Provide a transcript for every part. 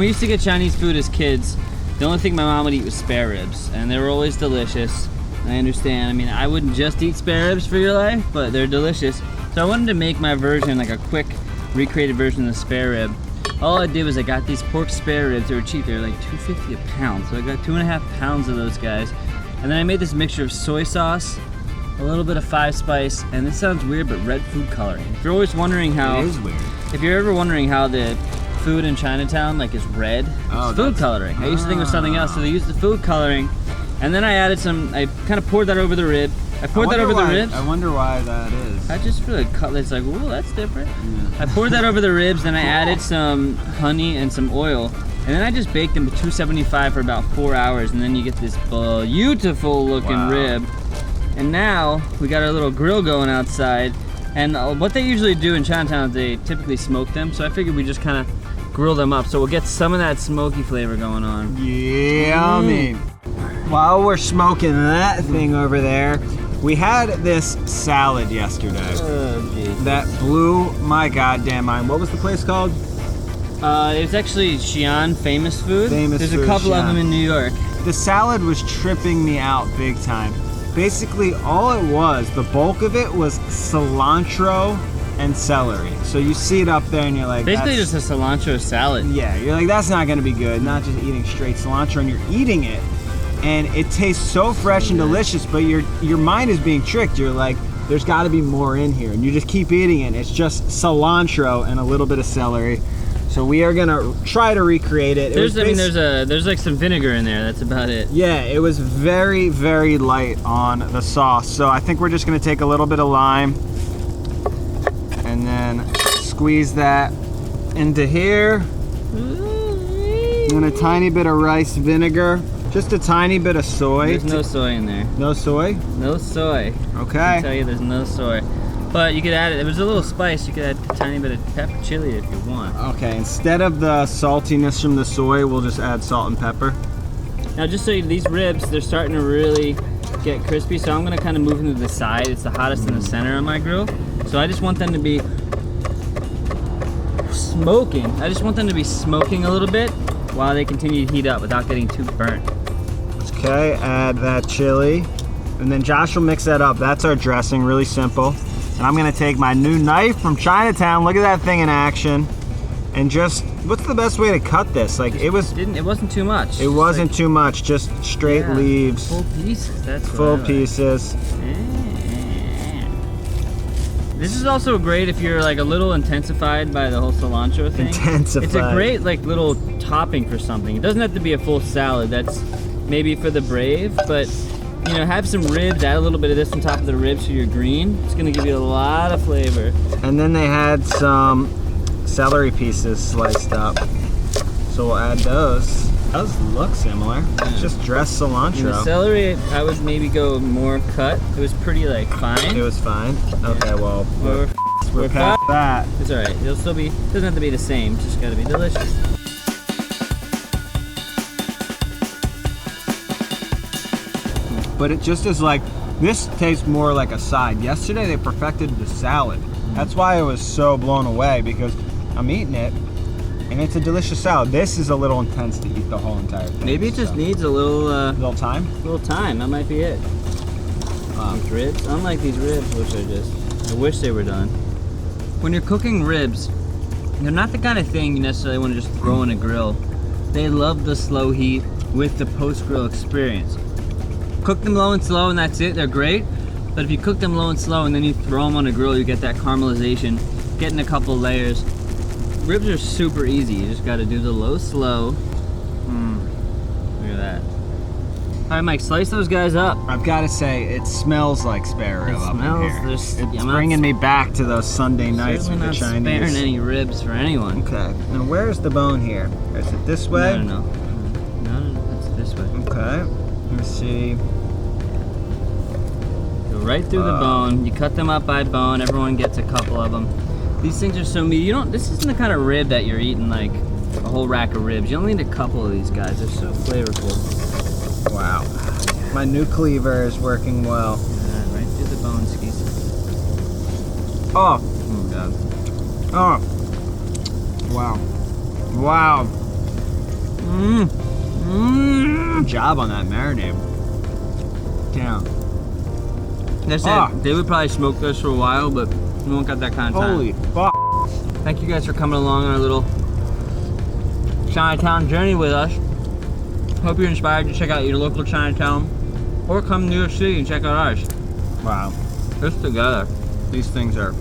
we used to get Chinese food as kids, the only thing my mom would eat was spare ribs, and they were always delicious. I understand. I mean, I wouldn't just eat spare ribs for your life, but they're delicious. So I wanted to make my version like a quick recreated version of the spare rib. All I did was I got these pork spare ribs. They were cheap. They were like $2.50 a pound. So I got 2.5 pounds of those guys. And then I made this mixture of soy sauce, a little bit of 5-spice, and this sounds weird, but red food coloring. If you're always wondering how... It is weird. If you're ever wondering how the food in Chinatown like is red, it's food coloring. I used to think it was something else, so they used the food coloring. And then I added some, I kind of poured that over the rib. I poured that over the ribs. I wonder why that is. I just for the cut, it's like, ooh, that's different. Yeah. I poured that over the ribs, then I added some honey and some oil. And then I just baked them to 275 for about 4 hours, and then you get this beautiful looking rib. And now we got our little grill going outside. And what they usually do in Chinatown is they typically smoke them. So I figured we just kind of grill them up. So we'll get some of that smoky flavor going on. Yummy. While we're smoking that thing over there, we had this salad yesterday that blew my goddamn mind. What was the place called? It was actually Xi'an, famous food. There's a couple of them in New York. The salad was tripping me out big time. Basically, all it was, the bulk of it was cilantro and celery. So you see it up there and you're like, basically just a cilantro salad. Yeah, you're like, that's not gonna be good. Not just eating straight cilantro, and you're eating it. And it tastes so fresh and delicious, but your mind is being tricked. You're like, there's gotta be more in here. And you just keep eating it. It's just cilantro and a little bit of celery. So we are gonna try to recreate it. There's like some vinegar in there, that's about it. Yeah, it was very, very light on the sauce. So I think we're just gonna take a little bit of lime and then squeeze that into here. And a tiny bit of rice vinegar. Just a tiny bit of soy. There's no soy in there. No soy? No soy. Okay. I can tell you there's no soy. But you could add it, if it was a little spice, you could add a tiny bit of pepper chili if you want. Okay, instead of the saltiness from the soy, we'll just add salt and pepper. Now just so you, these ribs, they're starting to really get crispy, so I'm gonna kind of move them to the side. It's the hottest in the center on my grill. So I just want them to be smoking. I just want them to be smoking a little bit while they continue to heat up without getting too burnt. Okay, add that chili. And then Josh will mix that up. That's our dressing, really simple. And I'm gonna take my new knife from Chinatown. Look at that thing in action. And just, what's the best way to cut this? Like it wasn't too much. It wasn't like, too much, just straight leaves. Full pieces, that's what full pieces. This is also great if you're like a little intensified by the whole cilantro thing. Intensified. It's a great like little topping for something. It doesn't have to be a full salad. That's maybe for the brave, but you know, have some ribs, add a little bit of this on top of the ribs so you're green. It's gonna give you a lot of flavor. And then they had some celery pieces sliced up. So we'll add those. Those look similar. Yeah. It's just dressed cilantro. And the celery, I would maybe go more cut. It was pretty like fine. It was fine? Okay, well, we're past that. It's alright, it'll still be, it doesn't have to be the same, it's just gotta be delicious. But it just is like, this tastes more like a side. Yesterday they perfected the salad. That's why I was so blown away, because I'm eating it and it's a delicious salad. This is a little intense to eat the whole entire thing. Maybe it just needs a little time? A little time, that might be it. These ribs, unlike these ribs, which are just, I wish they were done. When you're cooking ribs, they're not the kind of thing you necessarily want to just throw in a grill. They love the slow heat with the post-grill experience. Cook them low and slow and that's it, they're great. But if you cook them low and slow and then you throw them on a grill, you get that caramelization, getting a couple layers. Ribs are super easy, you just gotta do the low, slow. Look at that. All right, Mike, slice those guys up. I've gotta say, it smells like spare rib up in here. It's bringing me back to those Sunday nights with the Chinese. Certainly not sparing any ribs for anyone. Okay, now where's the bone here? Is it this way? No, it's this way. Okay, let me see. Right through the bone. You cut them up by bone. Everyone gets a couple of them. These things are so meaty. This isn't the kind of rib that you're eating like a whole rack of ribs. You only need a couple of these guys. They're so flavorful. Wow. My new cleaver is working well. Right through the bone, skis. Oh. Oh God. Oh. Wow. Wow. Good job on that marinade. Damn. That's Ah. it. They would probably smoke this for a while, but we won't got that kind of time. Holy fuck. Thank you guys for coming along on our little Chinatown journey with us. Hope you're inspired to check out your local Chinatown or come to New York City and check out ours. Wow. Just together. These things are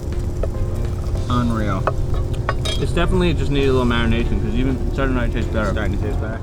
unreal. It's definitely just needed a little marination because even starting to taste better. Starting to taste better.